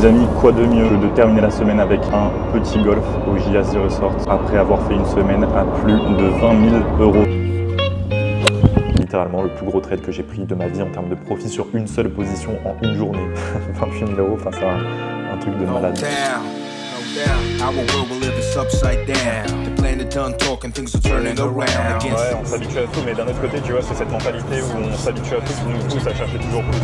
Les amis, quoi de mieux que de terminer la semaine avec un petit golf au JAC Resort après avoir fait une semaine à plus de 20 000 euros. Littéralement le plus gros trade que j'ai pris de ma vie en termes de profit sur une seule position en une journée. 28 000 euros, enfin c'est un truc de malade. Ouais, on s'habitue à tout, mais d'un autre côté, tu vois, c'est cette mentalité où on s'habitue à tout qui nous pousse à chercher toujours plus.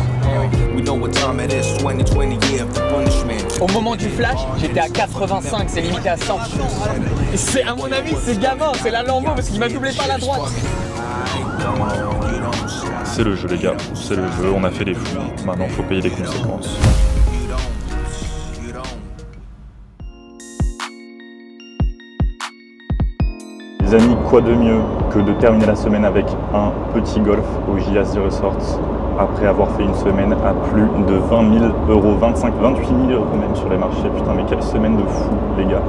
Au moment du flash, j'étais à 85, c'est limité à 100. Et c'est, à mon avis, c'est gamin, c'est la Lambo parce qu'il m'a doublé par la droite. C'est le jeu les gars, c'est le jeu, on a fait les fous, maintenant faut payer les conséquences. Les amis, quoi de mieux que de terminer la semaine avec un petit golf au JAC Resort après avoir fait une semaine à plus de 20 000 euros, 28 000 euros même sur les marchés. Putain, mais quelle semaine de fou les gars.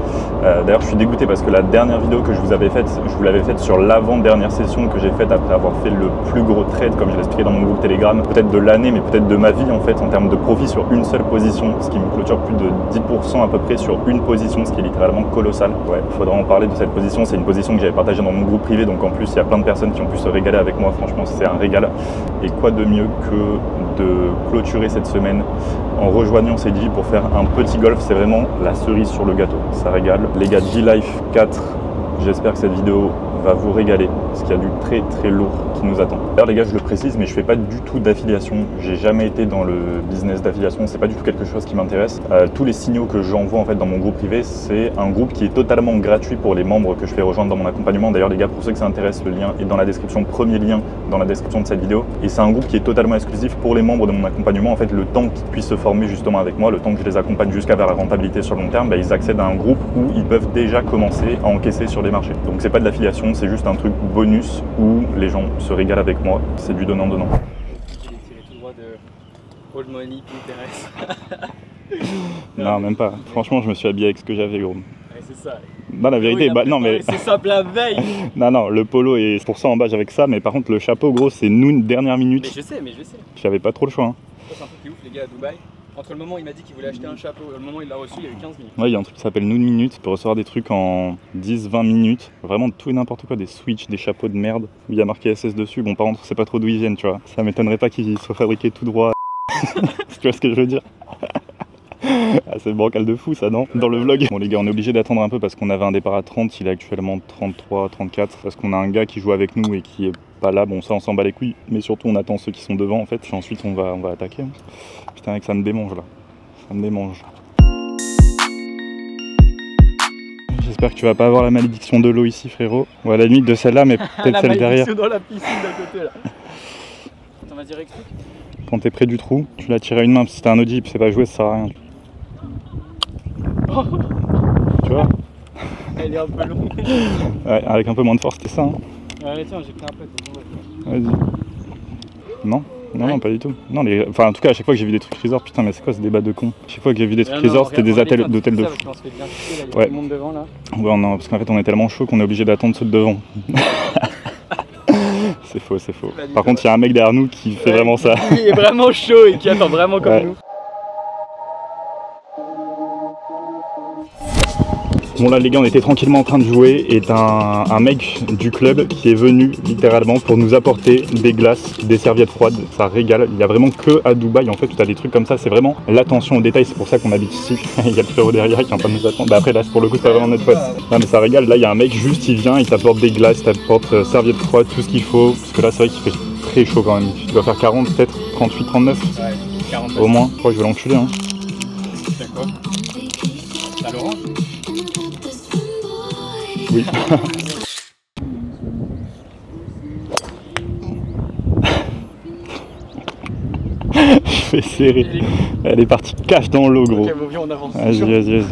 D'ailleurs je suis dégoûté parce que la dernière vidéo que je vous avais faite, je vous l'avais faite sur l'avant-dernière session que j'ai faite après avoir fait le plus gros trade, comme je l'ai expliqué dans mon groupe Telegram, peut-être de l'année mais peut-être de ma vie en fait, en termes de profit sur une seule position, ce qui me clôture plus de 10% à peu près sur une position, ce qui est littéralement colossal. Ouais, il faudra en parler de cette position, c'est une position que j'avais partagée dans mon groupe privé, donc en plus il y a plein de personnes qui ont pu se régaler avec moi, franchement c'est un régal. Et quoi de mieux que de clôturer cette semaine en rejoignant CJ pour faire un petit golf, c'est vraiment la cerise sur le gâteau, ça régale. Les gars, G-Life 4, j'espère que cette vidéo va vous régaler, parce qu'il y a du très très lourd qui nous attend. D'ailleurs les gars, je le précise, mais je fais pas du tout d'affiliation, j'ai jamais été dans le business d'affiliation, c'est pas du tout quelque chose qui m'intéresse. Tous les signaux que j'envoie en fait dans mon groupe privé, c'est un groupe qui est totalement gratuit pour les membres que je fais rejoindre dans mon accompagnement. D'ailleurs les gars, pour ceux que ça intéresse, le lien est dans la description, premier lien dans la description de cette vidéo. Et c'est un groupe qui est totalement exclusif pour les membres de mon accompagnement. En fait, le temps qu'ils puissent se former justement avec moi, le temps que je les accompagne jusqu'à vers la rentabilité sur le long terme, ils accèdent à un groupe où ils peuvent déjà commencer à encaisser sur les marchés. Donc c'est pas de l'affiliation, c'est juste un truc bonus où les gens se régalent avec moi, c'est du donnant-donnant. J'ai tiré tout droit de Old Money Pinterest. Non, même pas. Franchement, je me suis habillé avec ce que j'avais, gros. Ouais, c'est ça. Non, la vérité, bah non, mais. C'est simple la veille. Non, le polo est pour ça en bas avec ça, mais par contre, le chapeau, gros, c'est Noon dernière minute. Mais je sais. J'avais pas trop le choix. Hein. C'est un truc qui est ouf, les gars, à Dubaï. Entre le moment où il m'a dit qu'il voulait acheter un chapeau et le moment où il l'a reçu, il y a eu 15 minutes. Ouais, il y a un truc qui s'appelle Noon Minute. Tu peux recevoir des trucs en 10-20 minutes. Vraiment tout et n'importe quoi, des switches, des chapeaux de merde où il y a marqué SS dessus. Bon, par contre, c'est pas trop d'où ils viennent, tu vois. Ça m'étonnerait pas qu'ils soient fabriqués tout droit. Tu vois ce que je veux dire? Ah, c'est bancal de fou ça, non? Dans le vlog. Bon les gars, on est obligé d'attendre un peu parce qu'on avait un départ à 30, il est actuellement 33, 34. Parce qu'on a un gars qui joue avec nous et qui est pas là. Bon ça on s'en bat les couilles, mais surtout on attend ceux qui sont devant en fait. Puis ensuite on va attaquer. Putain mec, ça me démange là. Ça me démange. J'espère que tu vas pas avoir la malédiction de l'eau ici frérot. Ou à la limite de celle-là, mais peut-être celle derrière. Dans la piscine d'à côté là. Attends, vas-y, explique. Quand t'es près du trou, tu la tires à une main, parce que si t'as un Audi, c'est pas jouer, ça sert à rien. Tu vois? Elle est un peu longue. Ouais, avec un peu moins de force, c'était ça. Hein. Ouais, tiens, j'ai pris un peu. Vas-y. Non, non, pas du tout. Non, enfin, en tout cas, à chaque fois que j'ai vu des trucs resort, putain, mais c'est quoi ce débat de con? Chaque fois que j'ai vu des trucs resort, c'était des d'hôtels de fou. Ouais. Tout le monde devant là. Ouais, non, parce qu'en fait, on est tellement chaud qu'on est obligé d'attendre ceux de devant. C'est faux, c'est faux. Par contre, il y a un mec derrière nous qui fait vraiment ça. Il est vraiment chaud et qui attend vraiment comme nous. Bon là les gars, on était tranquillement en train de jouer et un mec du club qui est venu littéralement pour nous apporter des glaces, des serviettes froides, ça régale. Il y a vraiment que à Dubaï en fait où tu as des trucs comme ça, c'est vraiment l'attention aux détails, c'est pour ça qu'on habite ici. Il y a le frérot derrière qui est en train de nous attendre. Bah après là pour le coup c'est pas vraiment notre pote. Non mais ça régale, là il y a un mec juste, il vient, il t'apporte des glaces, il t'apporte serviettes froides, tout ce qu'il faut. Parce que là c'est vrai qu'il fait très chaud quand même. Tu dois faire 40, peut-être 38, 39. Ouais, 40. Au moins, je crois que je vais l'enculer hein. C'est quoi? T'as l'orange? Oui. Je vais serrer. Elle est partie cache dans l'eau gros. Ok, bon, viens, on avance. Vas-y.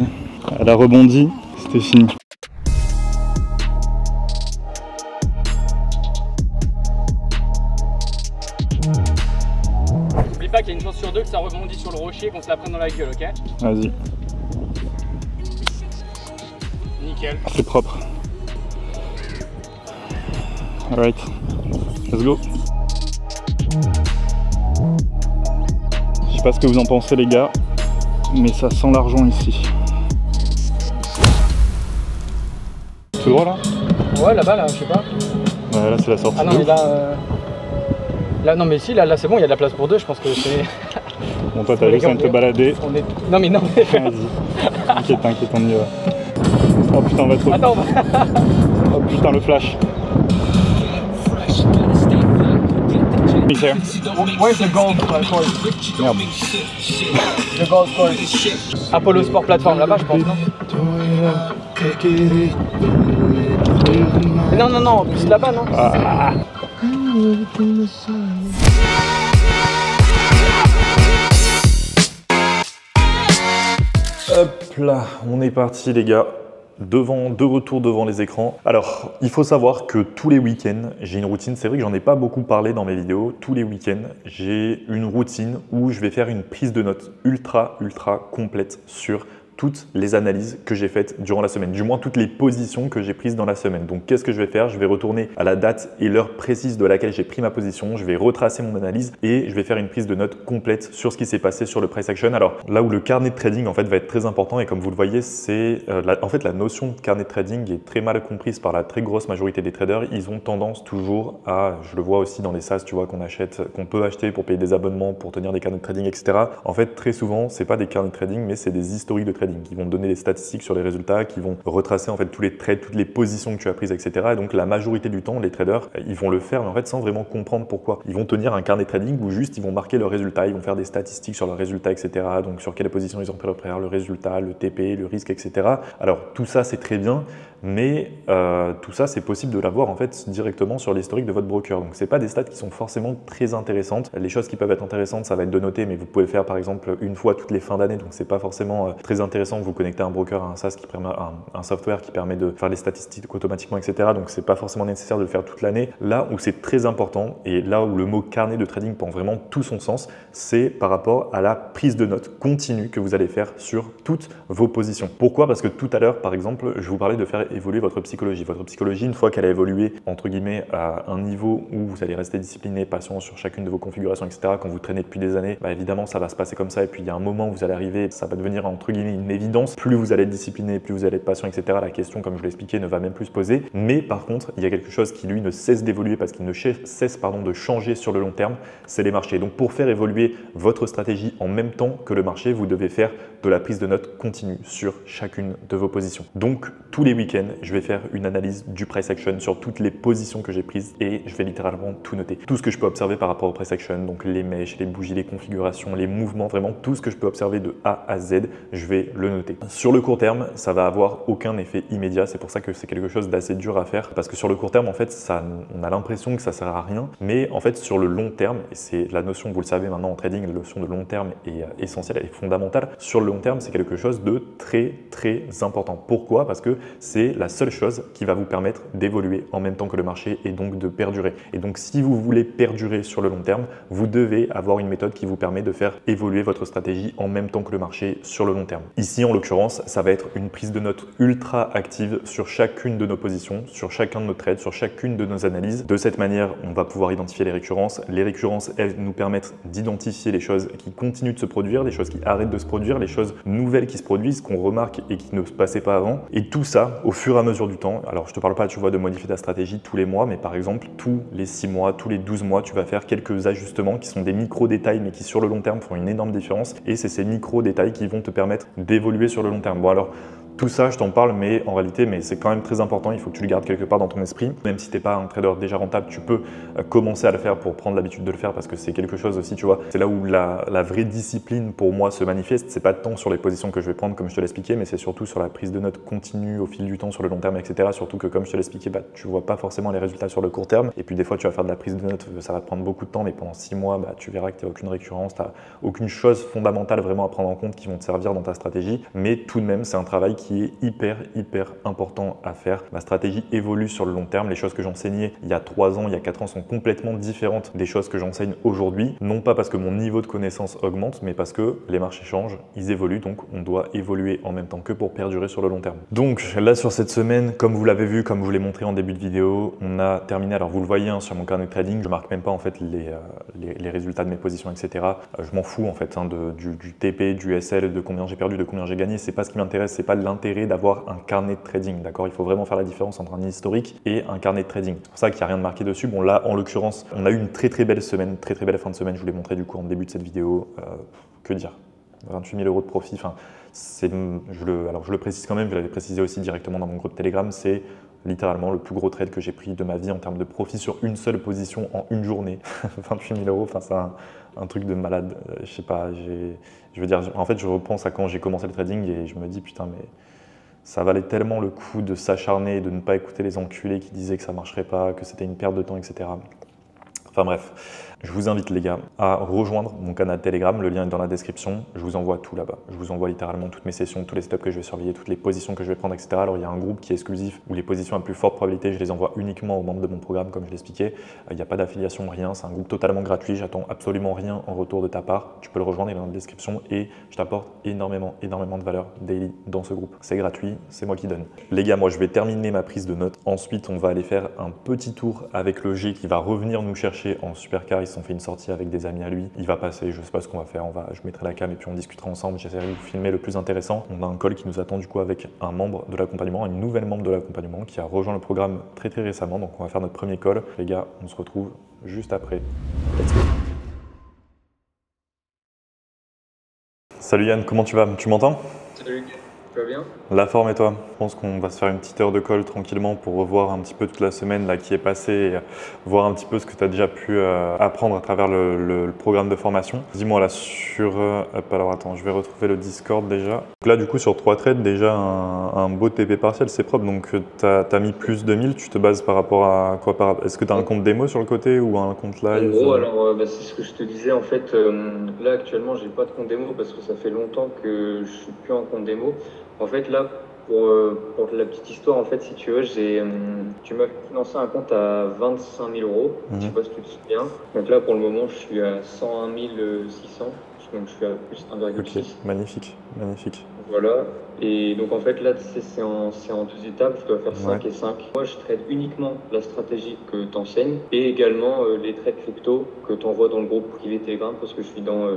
Elle a rebondi, c'était fini. N'oublie pas qu'il y a une chance sur deux que ça rebondit sur le rocher et qu'on se la prenne dans la gueule, ok? Vas-y. Nickel. C'est propre. Alright. Let's go. Je sais pas ce que vous en pensez les gars. mais ça sent l'argent ici. Tout droit là? Ouais, là-bas, là, je sais pas. Ouais, là c'est la sortie. Ah non, mais là, non, mais si, là c'est bon, il y a de la place pour deux, je pense que c'est. Bon, toi t'as juste envie de te balader. Non, mais non, mais. Vas-y, t'inquiète, on y va. Oh putain, on va trop. Attends, on va. Oh putain, le flash. Where's the golf course? Merde. The golf course. Apollo Sport Platform, là-bas, je pense, non? Non, non, non, plus là-bas, non? Ah. Hop là, on est parti les gars. De retour devant les écrans. Alors, il faut savoir que tous les week-ends, j'ai une routine. C'est vrai que j'en ai pas beaucoup parlé dans mes vidéos. Tous les week-ends, j'ai une routine où je vais faire une prise de notes ultra complète sur toutes les analyses que j'ai faites durant la semaine, du moins toutes les positions que j'ai prises dans la semaine. Donc qu'est-ce que je vais faire? Je vais retourner à la date et l'heure précise de laquelle j'ai pris ma position, je vais retracer mon analyse et je vais faire une prise de notes complète sur ce qui s'est passé sur le price action. Alors là où le carnet de trading en fait va être très important et comme vous le voyez, c'est en fait la notion de carnet de trading est très mal comprise par la très grosse majorité des traders. Ils ont tendance toujours à, je le vois aussi dans les SaaS, tu vois, qu'on peut acheter pour payer des abonnements, pour tenir des carnets de trading, etc. En fait, très souvent, c'est pas des carnets de trading, mais c'est des historiques de trading qui vont te donner des statistiques sur les résultats, qui vont retracer en fait tous les trades, toutes les positions que tu as prises, etc. Et donc la majorité du temps, les traders, ils vont le faire, mais en fait sans vraiment comprendre pourquoi. Ils vont tenir un carnet de trading où juste ils vont marquer leurs résultats, ils vont faire des statistiques sur leurs résultats, etc. Donc sur quelle position ils ont pris le résultat, le TP, le risque, etc. Alors tout ça c'est très bien, mais tout ça c'est possible de l'avoir en fait directement sur l'historique de votre broker. Donc c'est pas des stats qui sont forcément très intéressantes. Les choses qui peuvent être intéressantes, ça va être de noter, mais vous pouvez le faire par exemple une fois toutes les fins d'année, donc c'est pas forcément très intéressant. Vous connectez un broker à un SaaS qui permet un software qui permet de faire les statistiques automatiquement, etc. Donc c'est pas forcément nécessaire de le faire toute l'année. Là où c'est très important et là où le mot carnet de trading prend vraiment tout son sens, c'est par rapport à la prise de notes continue que vous allez faire sur toutes vos positions. Pourquoi? Parce que tout à l'heure, par exemple, je vous parlais de faire évoluer votre psychologie. Votre psychologie, une fois qu'elle a évolué entre guillemets à un niveau où vous allez rester discipliné, patient sur chacune de vos configurations, etc. Quand vous traînez depuis des années, bah évidemment ça va se passer comme ça. Et puis il y a un moment où vous allez arriver, ça va devenir entre guillemets une évidence. Plus vous allez être discipliné, plus vous allez être patient, etc. La question, comme je l'ai expliqué, ne va même plus se poser. Mais par contre, il y a quelque chose qui lui ne cesse d'évoluer parce qu'il ne cesse de changer sur le long terme, c'est les marchés. Donc pour faire évoluer votre stratégie en même temps que le marché, vous devez faire de la prise de notes continue sur chacune de vos positions. Donc tous les week-ends, je vais faire une analyse du price action sur toutes les positions que j'ai prises et je vais littéralement tout noter. Tout ce que je peux observer par rapport au price action, donc les mèches, les bougies, les configurations, les mouvements, vraiment tout ce que je peux observer de A à Z, je vais le noter. Sur le court terme, ça va avoir aucun effet immédiat. C'est pour ça que c'est quelque chose d'assez dur à faire parce que sur le court terme, en fait, on a l'impression que ça sert à rien, mais en fait, sur le long terme, et c'est la notion, vous le savez maintenant en trading, la notion de long terme est essentielle, elle est fondamentale. Sur le long terme, c'est quelque chose de très important. Pourquoi? Parce que c'est la seule chose qui va vous permettre d'évoluer en même temps que le marché et donc de perdurer. Et donc, si vous voulez perdurer sur le long terme, vous devez avoir une méthode qui vous permet de faire évoluer votre stratégie en même temps que le marché sur le long terme. Ici, en l'occurrence, ça va être une prise de notes ultra active sur chacune de nos positions, sur chacun de nos trades, sur chacune de nos analyses. De cette manière, on va pouvoir identifier les récurrences. Les récurrences, elles nous permettent d'identifier les choses qui continuent de se produire, les choses qui arrêtent de se produire, les choses nouvelles qui se produisent, qu'on remarque et qui ne se passaient pas avant. Et tout ça, au fur et à mesure du temps, alors je te parle pas, tu vois, de modifier ta stratégie tous les mois, mais par exemple, tous les 6 mois, tous les 12 mois, tu vas faire quelques ajustements qui sont des micro-détails, mais qui sur le long terme font une énorme différence. Et c'est ces micro-détails qui vont te permettre d'évoluer sur le long terme. Bon alors, tout ça, je t'en parle, mais en réalité, c'est quand même très important. Il faut que tu le gardes quelque part dans ton esprit. Même si tu n'es pas un trader déjà rentable, tu peux commencer à le faire pour prendre l'habitude de le faire parce que c'est quelque chose aussi, tu vois. C'est là où la vraie discipline pour moi se manifeste. C'est pas tant sur les positions que je vais prendre, comme je te l'expliquais, mais c'est surtout sur la prise de notes continue au fil du temps, sur le long terme, etc. Surtout que, comme je te l'expliquais, tu vois pas forcément les résultats sur le court terme. Et puis, des fois, tu vas faire de la prise de notes, ça va te prendre beaucoup de temps, mais pendant 6 mois, tu verras que tu n'as aucune récurrence, tu n'as aucune chose fondamentale vraiment à prendre en compte qui vont te servir dans ta stratégie. Mais tout de même, c'est un travail qui est hyper important à faire. Ma stratégie évolue sur le long terme. Les choses que j'enseignais il y a 3 ans, il y a 4 ans sont complètement différentes des choses que j'enseigne aujourd'hui. Non pas parce que mon niveau de connaissance augmente, mais parce que les marchés changent, ils évoluent, donc on doit évoluer en même temps que pour perdurer sur le long terme. Donc là sur cette semaine, comme vous l'avez vu, comme je vous l'ai montré en début de vidéo, on a terminé, alors vous le voyez hein, sur mon carnet de trading, je marque même pas en fait les résultats de mes positions, etc. Je m'en fous en fait hein, du TP, du SL, de combien j'ai perdu, de combien j'ai gagné. C'est pas ce qui m'intéresse, c'est pas l'intérêt d'avoir un carnet de trading, d'accord? Il faut vraiment faire la différence entre un historique et un carnet de trading. C'est pour ça qu'il n'y a rien de marqué dessus. Bon là, en l'occurrence, on a eu une très belle semaine, très belle fin de semaine. Je vous l'ai montré du coup en début de cette vidéo. Que dire? 28 000 € de profit. Enfin, alors je le précise quand même, je l'avais précisé aussi directement dans mon groupe Telegram, c'est littéralement le plus gros trade que j'ai pris de ma vie en termes de profit sur une seule position en une journée. 28 000 €, enfin c'est un truc de malade. Je sais pas, je veux dire, en fait je repense à quand j'ai commencé le trading et je me dis putain mais ça valait tellement le coup de s'acharner et de ne pas écouter les enculés qui disaient que ça marcherait pas, que c'était une perte de temps, etc. Enfin bref, je vous invite les gars à rejoindre mon canal Telegram, le lien est dans la description, je vous envoie tout là-bas. Je vous envoie littéralement toutes mes sessions, tous les steps que je vais surveiller, toutes les positions que je vais prendre, etc. Alors il y a un groupe qui est exclusif où les positions à plus forte probabilité, je les envoie uniquement aux membres de mon programme comme je l'expliquais. Il n'y a pas d'affiliation, rien, c'est un groupe totalement gratuit, j'attends absolument rien en retour de ta part. Tu peux le rejoindre, il est dans la description et je t'apporte énormément de valeur daily dans ce groupe. C'est gratuit, c'est moi qui donne. Les gars, moi je vais terminer ma prise de notes. Ensuite, on va aller faire un petit tour avec le G qui va revenir nous chercher en supercar. Ils se sont fait une sortie avec des amis à lui. Il va passer, je sais pas ce qu'on va faire. Je mettrai la cam et puis on discutera ensemble. J'essaierai de vous filmer le plus intéressant. On a un call qui nous attend du coup avec un membre de l'accompagnement, une nouvelle membre de l'accompagnement qui a rejoint le programme très récemment. Donc on va faire notre premier call. Les gars, on se retrouve juste après. Let's go. Salut Yann, comment tu vas? Tu m'entends? Salut, tu vas bien? La forme et toi? Je pense qu'on va se faire une petite heure de call tranquillement pour revoir un petit peu toute la semaine là, qui est passée et voir un petit peu ce que tu as déjà pu apprendre à travers le programme de formation. Dis-moi là sur... alors attends, je vais retrouver le Discord déjà. Donc là du coup sur 3 trades, déjà un beau TP partiel, c'est propre. Donc tu as mis plus de 1000, tu te bases par rapport à quoi? Est-ce que tu as un compte démo sur le côté ou un compte live? En gros, alors c'est ce que je te disais en fait. Là actuellement, j'ai pas de compte démo parce que ça fait longtemps que je suis plus en compte démo. En fait là, pour la petite histoire, en fait, si tu veux, tu m'as financé un compte à 25 000 €. Je sais pas si tu te souviens. Donc là, pour le moment, je suis à 101 600. Donc je suis à plus 1,6. Ok, magnifique, magnifique. Voilà. Et donc en fait là c'est en 2 étapes, je dois faire 5 et 5. Moi je trade uniquement la stratégie que tu enseignes et également les trades crypto que tu envoies dans le groupe privé Telegram parce que je suis dans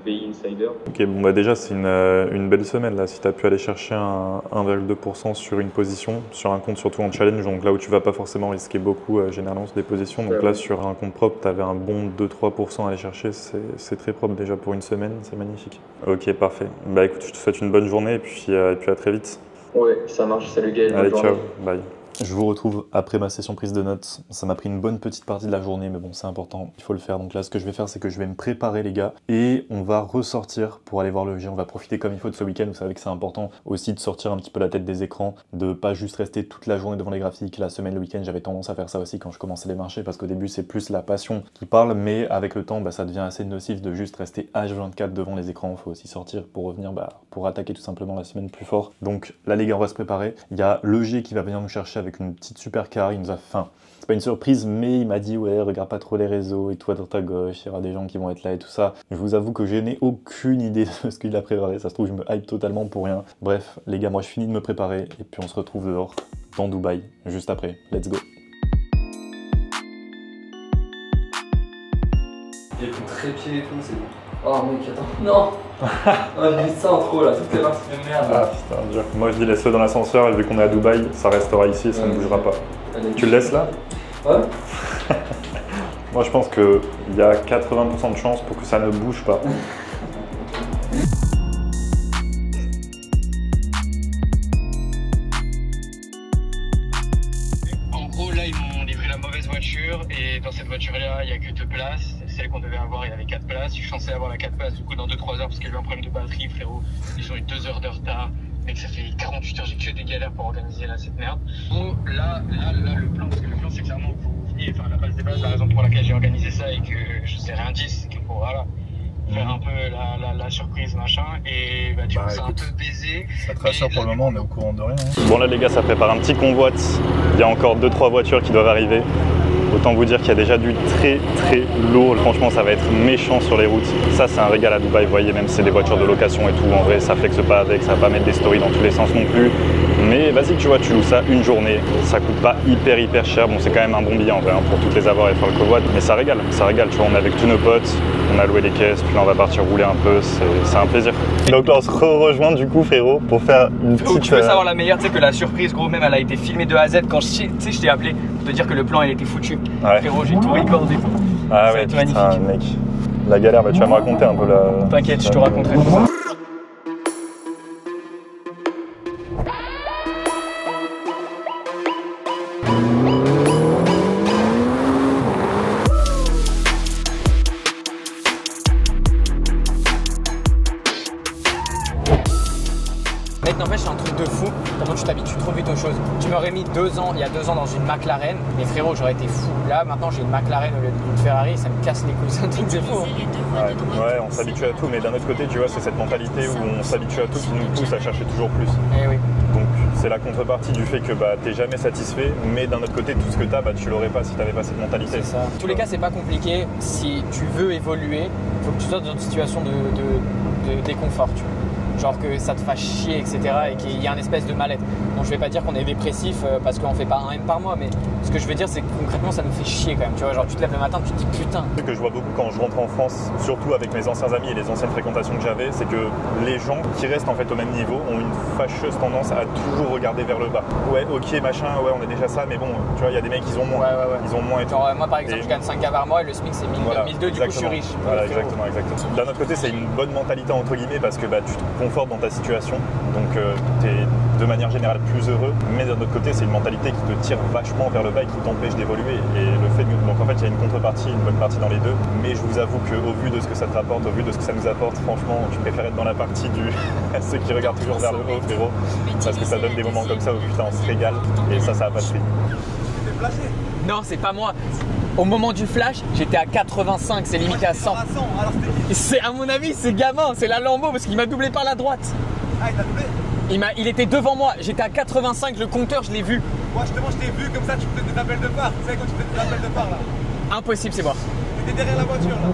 VI Insider. Ok, bon bah déjà c'est une belle semaine là, si tu as pu aller chercher un 1,2% sur une position, sur un compte surtout en challenge, donc là où tu vas pas forcément risquer beaucoup généralement sur des positions, donc là sur un compte propre tu avais un bon 2-3% à aller chercher, c'est très propre déjà pour une semaine, c'est magnifique. Ok, parfait. Bah écoute, je te souhaite une bonne journée et puis à très vite. Ouais, ça marche. Salut Gaël. Allez, ciao. Bye. Je vous retrouve après ma session prise de notes. Ça m'a pris une bonne petite partie de la journée, mais bon, c'est important, il faut le faire. Donc là, ce que je vais faire, c'est que je vais me préparer, les gars, et on va ressortir pour aller voir le G. On va profiter comme il faut de ce week-end. Vous savez que c'est important aussi de sortir un petit peu la tête des écrans, de pas juste rester toute la journée devant les graphiques. La semaine, le week-end, j'avais tendance à faire ça aussi quand je commençais les marchés, parce qu'au début, c'est plus la passion qui parle, mais avec le temps, ça devient assez nocif de juste rester H24 devant les écrans. Il faut aussi sortir pour revenir, pour attaquer tout simplement la semaine plus fort. Donc là, les gars, on va se préparer. Il y a le G qui va venir nous chercher avec une petite super car, il nous a faim. C'est pas une surprise, mais il m'a dit ouais, regarde pas trop les réseaux et toi dans ta gauche, il y aura des gens qui vont être là et tout ça. Je vous avoue que je n'ai aucune idée de ce qu'il a préparé, ça se trouve je me hype totalement pour rien. Bref, les gars, moi je finis de me préparer et puis on se retrouve dehors dans Dubaï juste après. Let's go. Il y a le trépied et tout, c'est bon. Oh mec, attends, non. J'ai mis ça en trop là, toutes les parties de merde. Ah putain, dur. Moi je dis laisse-le dans l'ascenseur et vu qu'on est à Dubaï, ça restera ici et ça ne bougera pas. Allez, tu le laisses là? Ouais. Moi je pense qu'il y a 80% de chance pour que ça ne bouge pas. En gros là ils m'ont livré la mauvaise voiture et dans cette voiture là il n'y a que 2 places. Celle qu'on devait avoir il y avait 4 places. Je suis censé avoir la 4 places du coup dans 2-3 heures parce qu'il y a eu un problème de batterie frérot. Ils ont eu 2 heures de retard. Mec, ça fait 48 heures, j'ai que des galères pour organiser là cette merde. Bon, là, le plan, parce que le plan c'est clairement que vous veniez, enfin la base des bases, la raison pour laquelle j'ai organisé ça et que je sais rien dit, c'est que pour voilà, faire un peu la surprise, machin. Et bah, du coup, ça a un peu baisé. Ça te rassure pour le moment, on est au courant de rien. Bon là les gars, ça prépare un petit convoi. Il y a encore 2-3 voitures qui doivent arriver. Autant vous dire qu'il y a déjà du très lourd. Franchement, ça va être méchant sur les routes. Ça, c'est un régal à Dubaï. Vous voyez, même si c'est des voitures de location et tout, en vrai, ça flexe pas avec, ça va pas mettre des stories dans tous les sens non plus. Mais vas-y, tu vois, tu loues ça une journée. Ça coûte pas hyper cher. Bon, c'est quand même un bon billet en vrai, hein, pour toutes les avoir et faire le convoi. Mais ça régale. Tu vois, on est avec tous nos potes, on a loué les caisses, puis là, on va partir rouler un peu. C'est un plaisir. Donc là, on se rejoint du coup, frérot, pour faire une petite... Tu veux savoir la meilleure, tu sais que la surprise, gros, même elle a été filmée de A à Z. Quand je t'ai appelé pour te dire que le plan, il était foutu. Ouais. Frérot, j'ai tout recordé. Ah Ça va ouais, être magnifique. putain, mec. La galère, bah, tu vas me raconter un peu la... T'inquiète, je te raconterai tout ça. Mec, n'empêche, c'est un truc de fou. Comment tu t'habitues trop vite aux choses. Tu m'aurais mis il y a 2 ans dans une McLaren, mais frérot, j'aurais été fou. Là, maintenant, j'ai une McLaren au lieu d'une Ferrari, ça me casse les couilles. C'est un truc de fou. Hein. Ouais, on s'habitue à tout, mais d'un autre côté, tu vois, c'est cette mentalité où on s'habitue à tout qui nous pousse à chercher toujours plus. Eh oui. Donc, c'est la contrepartie du fait que bah, t'es jamais satisfait, mais d'un autre côté, tout ce que t'as, bah, tu l'aurais pas si t'avais pas cette mentalité. C'est ça. En tous les cas, c'est pas compliqué. Si tu veux évoluer, il faut que tu sois dans une situation de déconfort, tu vois. Genre que ça te fasse chier, etc. et qu'il y a une espèce de mal-être. Bon, je vais pas dire qu'on est dépressif parce qu'on fait pas un M par mois, mais ce que je veux dire, c'est que concrètement, ça nous fait chier quand même. Tu vois, genre tu te lèves le matin, tu te dis putain. Ce que je vois beaucoup quand je rentre en France, surtout avec mes anciens amis et les anciennes fréquentations que j'avais, c'est que les gens qui restent en fait au même niveau ont une fâcheuse tendance à toujours regarder vers le bas. Ouais, ok, machin, ouais, on a déjà ça, mais bon, tu vois, il y a des mecs, ils ont moins. Ouais. Ils ont moins et tout. Genre, moi, par exemple, je gagne 5K par mois et le SMIC, c'est 1002, du coup, je suis riche. Voilà, exactement. D'un autre côté, c'est une bonne mentalité, entre guillemets, parce que bah, tu te confortes dans ta situation, donc tu es de manière générale plus heureux, mais d'un autre côté, c'est une mentalité qui te tire vachement vers le bas et qui t'empêche d'évoluer. Et le fait donc en fait, il y a une contrepartie, une bonne partie dans les deux, mais je vous avoue qu'au vu de ce que ça te rapporte, au vu de ce que ça nous apporte, franchement, je préfère être dans la partie du ceux qui regardent toujours vers le haut, frérot, parce que ça donne des moments comme ça où putain, on se régale, et ça a pas de prix. Non, c'est pas moi. Au moment du flash, j'étais à 85, c'est limité à 100. C'est, à mon avis, c'est gamin, c'est la Lambo parce qu'il m'a doublé par la droite. Ah, il t'a doublé? Il était devant moi, j'étais à 85, le compteur, je l'ai vu. Moi, justement, je t'ai vu comme ça, tu faisais des appels de phare. Tu sais, quand tu fais des appels de phare là. Impossible, c'est moi. T'étais derrière la voiture là.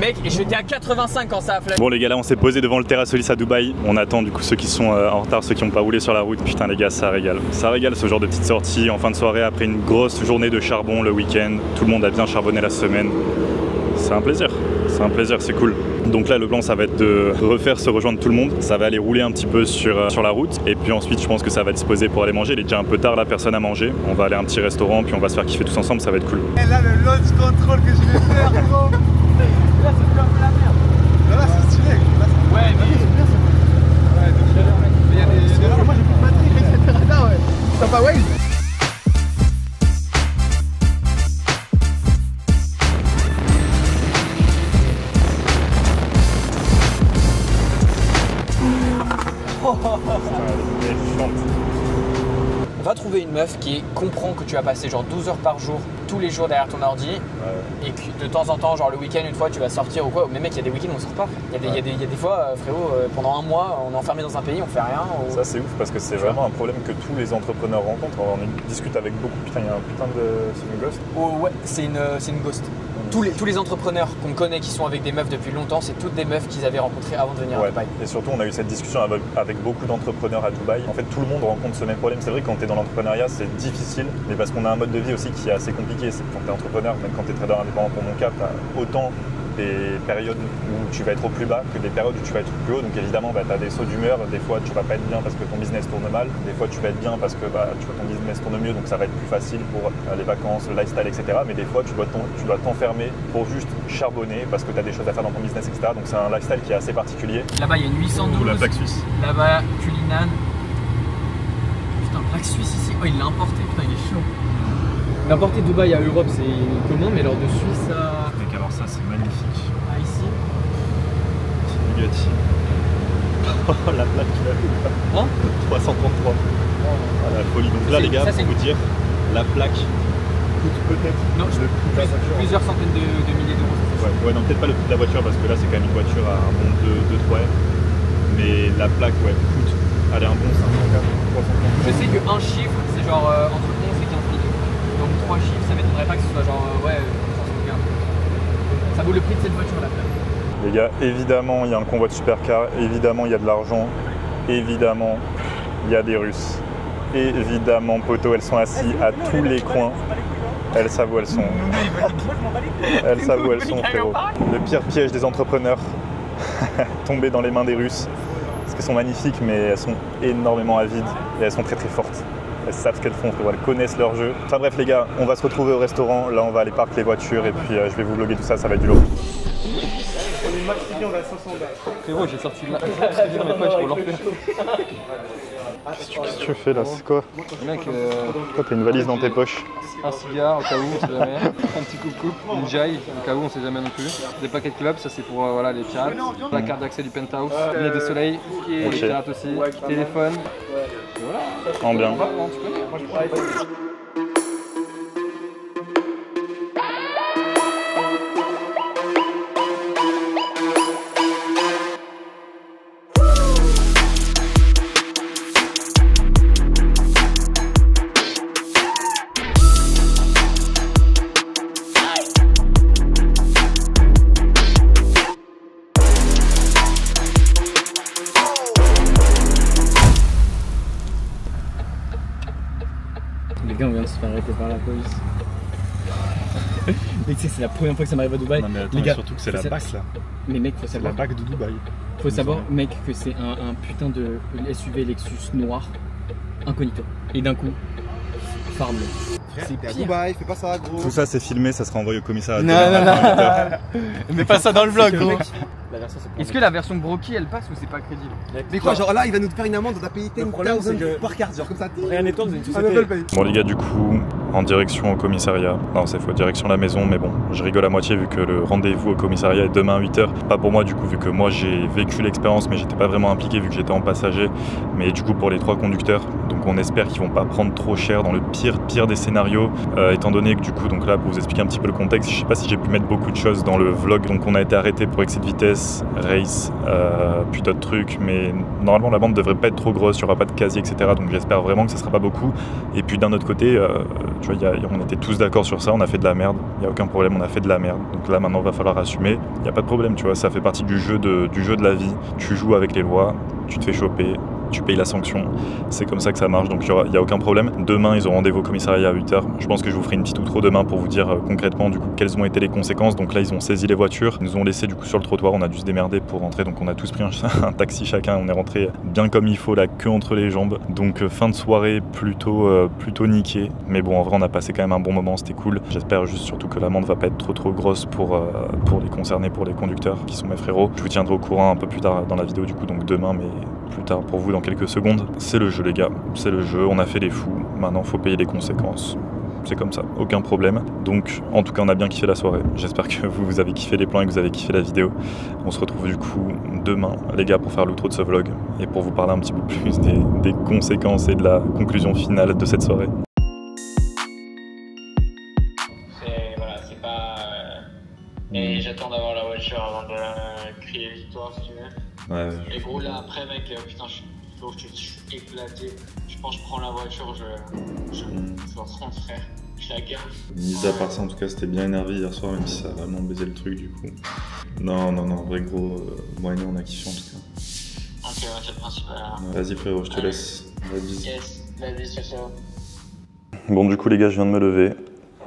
Mec, j'étais à 85 quand ça a flashé. Bon les gars, là on s'est posé devant le Terrasolis à Dubaï. On attend du coup ceux qui sont en retard, ceux qui n'ont pas roulé sur la route. Putain les gars, ça régale. Ça régale ce genre de petite sortie en fin de soirée après une grosse journée de charbon le week-end. Tout le monde a bien charbonné la semaine. C'est un plaisir, c'est cool. Donc là le plan ça va être de se rejoindre tout le monde. Ça va aller rouler un petit peu sur la route. Et puis ensuite je pense que ça va disposer pour aller manger. Il est déjà un peu tard là, personne à manger. On va aller à un petit restaurant puis on va se faire kiffer tous ensemble, ça va être cool. Et là le launch control que je vais faire gros. Là c'est plus un peu la merde. Là c'est stylé. Là, c'est... Ouais, mais c'est bien ça. Ouais, donc il y a des... Moi j'ai plus de batterie, etc. Là ouais. T'as pas Waze? Va trouver une meuf qui comprend que tu vas passer genre 12 heures par jour, tous les jours derrière ton ordi, et que de temps en temps, genre le week-end, une fois tu vas sortir ou quoi. Mais mec, il y a des week-ends où on sort pas. Il y a des fois, frérot, pendant un mois, on est enfermé dans un pays, on fait rien. Ou... Ça c'est ouf parce que c'est vraiment un problème que tous les entrepreneurs rencontrent. On discute avec beaucoup. Putain, il y a un putain de... C'est une ghost? Oh, ouais, c'est une ghost. Tous les entrepreneurs qu'on connaît qui sont avec des meufs depuis longtemps, c'est toutes des meufs qu'ils avaient rencontrées avant de venir à Dubaï. Et surtout, on a eu cette discussion avec beaucoup d'entrepreneurs à Dubaï. En fait, tout le monde rencontre ce même problème. C'est vrai que quand tu es dans l'entrepreneuriat, c'est difficile, mais parce qu'on a un mode de vie aussi qui est assez compliqué. Quand tu es entrepreneur, même quand tu es trader indépendant, pour mon cas, tu as autant des périodes où tu vas être au plus bas que des périodes où tu vas être au plus haut. Donc évidemment, tu as des sauts d'humeur. Des fois, tu vas pas être bien parce que ton business tourne mal. Des fois, tu vas être bien parce que tu vois, ton business tourne mieux, donc ça va être plus facile pour les vacances, le lifestyle, etc. Mais des fois, tu dois t'enfermer pour juste charbonner parce que tu as des choses à faire dans ton business, etc. Donc c'est un lifestyle qui est assez particulier. Là-bas, il y a une 812. Ou la plaque suisse. Là-bas, Cullinan. Putain, plaque suisse ici. Oh, il l'a importé. Putain, il est chaud. L'importer de Dubaï à Europe, c'est commun, mais alors de Suisse à... Mec, alors ça, c'est magnifique. Ah, ici. C'est Bugatti. Oh, la plaque, tu l'as vu là. Hein? 333. Ah, la folie. Donc là, les gars, ça, pour vous dire, la plaque coûte peut-être Non, le coût de la voiture. plusieurs centaines de milliers d'euros. Ouais, non, peut-être pas le prix de la voiture parce que là c'est quand même une voiture à un bon 2-3 M. Mais la plaque, ouais, coûte. Allez, un bon 500 Je sais qu'un chiffre, c'est genre entre 11 et 15 millions. Donc 3 chiffres, ça m'étonnerait pas que ce soit genre, ouais, 175. Ça vaut le prix de cette voiture là. Les gars, évidemment, il y a un convoi de supercar, évidemment, il y a de l'argent, évidemment, il y a des Russes. Évidemment, poteau, elles sont assises à tous les coins. Elles savent où elles sont. Elles savent où elles sont, frérot. Le pire piège des entrepreneurs, tomber dans les mains des Russes. Parce qu'elles sont magnifiques, mais elles sont énormément avides et elles sont très très fortes. Elles savent ce qu'elles font, frérot. Elles connaissent leur jeu. Enfin bref, les gars, on va se retrouver au restaurant. Là, on va aller parquer les voitures et puis je vais vous vlogger tout ça, ça va être du lourd. On est max ticket, on a 500 balles. Frérot, j'ai sorti de là. Dans mes poches pour leur faire. Qu'est-ce que tu fais là? C'est quoi? Mec, Toi, t'as une valise dans tes poches. un cigare au cas où, on sait jamais. Un petit coupe-coupe, une jaille au cas où, on sait jamais non plus. Des paquets de clubs, ça c'est pour voilà, les pirates. La carte d'accès du penthouse, lunettes de soleil, les pirates aussi, téléphone. Voilà. En bien. Tu connais. Les gars, on vient de se faire arrêter par la police. Mais tu sais, c'est la première fois que ça m'arrive à Dubaï. Non mais attends, les gars, surtout que c'est la ça- BAC là. Mais mec, faut C'est la savoir, BAC de Dubaï. faut savoir mec, que c'est un putain de SUV Lexus noir incognito. Et d'un coup, farm. C'est T'es à pire. Dubaï, fais pas ça, gros. Tout ça c'est filmé, ça sera envoyé au commissariat. Non, demain non, matin, Mets pas ça dans le vlog, gros. Est-ce que la version broquée elle passe ou c'est pas crédible? Mais quoi, genre là, il va nous faire une amende, on doit payer 10 problème, c'est 000 que- par carte, genre comme ça. Rien n'étant, vous êtes une On appelle société. paye. Bon les gars, du coup, en direction au commissariat. Non, c'est faux, direction la maison, mais bon, je rigole à moitié vu que le rendez-vous au commissariat est demain à 8h. Pas pour moi du coup, vu que moi j'ai vécu l'expérience, mais j'étais pas vraiment impliqué vu que j'étais en passager. Mais du coup pour les 3 conducteurs, donc on espère qu'ils vont pas prendre trop cher dans le pire des scénarios. Étant donné que du coup, donc là pour vous expliquer un petit peu le contexte, je sais pas si j'ai pu mettre beaucoup de choses dans le vlog. Donc on a été arrêté pour excès de vitesse, race, puis d'autres trucs, mais normalement la bande devrait pas être trop grosse, il y aura pas de casier, etc. Donc j'espère vraiment que ça sera pas beaucoup. Et puis d'un autre côté, tu vois, on était tous d'accord sur ça, on a fait de la merde, il n'y a aucun problème, on a fait de la merde. Donc là maintenant il va falloir assumer, il n'y a pas de problème, tu vois, ça fait partie du jeu de la vie. Tu joues avec les lois, tu te fais choper, tu payes la sanction, c'est comme ça que ça marche, donc il n'y a aucun problème. Demain ils ont rendez-vous au commissariat à 8h, je pense que je vous ferai une petite outro demain pour vous dire concrètement du coup quelles ont été les conséquences. Donc là ils ont saisi les voitures, ils nous ont laissé du coup sur le trottoir, on a dû se démerder pour rentrer, donc on a tous pris un taxi chacun, on est rentré bien comme il faut, la queue entre les jambes. Donc fin de soirée plutôt niqué, mais bon en vrai on a passé quand même un bon moment, c'était cool. J'espère juste surtout que l'amende va pas être trop grosse pour les concernés, pour les conducteurs qui sont mes frérots. Je vous tiendrai au courant un peu plus tard dans la vidéo du coup, donc demain, mais plus tard pour vous dans quelques secondes. C'est le jeu les gars, c'est le jeu, on a fait les fous, maintenant faut payer les conséquences. C'est comme ça, aucun problème. Donc en tout cas on a bien kiffé la soirée, j'espère que vous avez kiffé les plans et que vous avez kiffé la vidéo. On se retrouve du coup demain les gars pour faire l'outro de ce vlog et pour vous parler un petit peu plus des conséquences et de la conclusion finale de cette soirée. Voilà, c'est pas. Et j'attends d'avoir la voiture avant de crier victoire si tu veux. Ouais. Et gros là après mec, putain je suis éclaté. Je pense que je prends la voiture, je rentre frère. Je la garde. Mis à part ça, en tout cas, c'était bien énervé hier soir, même si ça a vraiment baisé le truc du coup. Non, en vrai gros, moi et nous on a kiffé en tout cas. Ok, ouais, c'est le principal. Vas-y frérot, je te laisse. Vas-y. Yes, vas-y, ciao. Bon du coup les gars, je viens de me lever.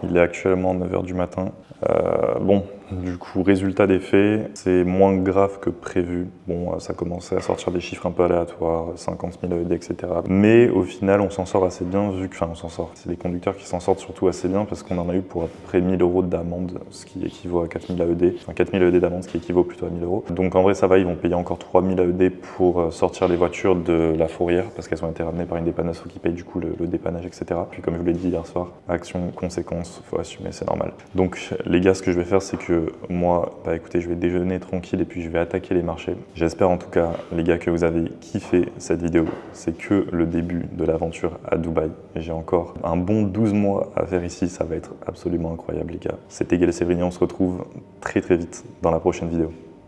Il est actuellement 9h du matin. Bon, du coup, résultat des faits, c'est moins grave que prévu. Bon, ça commençait à sortir des chiffres un peu aléatoires, 50 000 AED, etc. Mais au final, on s'en sort assez bien, vu que, enfin, on s'en sort. C'est les conducteurs qui s'en sortent surtout assez bien, parce qu'on en a eu pour à peu près 1000 € d'amende, ce qui équivaut à 4000 AED. Enfin, 4000 AED d'amende, ce qui équivaut plutôt à 1000 €. Donc en vrai, ça va, ils vont payer encore 3000 AED pour sortir les voitures de la fourrière, parce qu'elles ont été ramenées par une dépanneuse, faut qu'ils payent du coup le dépannage, etc. Puis comme je vous l'ai dit hier soir, action, conséquence, faut assumer, c'est normal. Donc les gars, ce que je vais faire, c'est que que moi, bah écoutez, je vais déjeuner tranquille et puis je vais attaquer les marchés. J'espère en tout cas, les gars, que vous avez kiffé cette vidéo. C'est que le début de l'aventure à Dubaï. J'ai encore un bon 12 mois à faire ici, ça va être absolument incroyable les gars. C'était Gaël Séverigny, on se retrouve très vite dans la prochaine vidéo.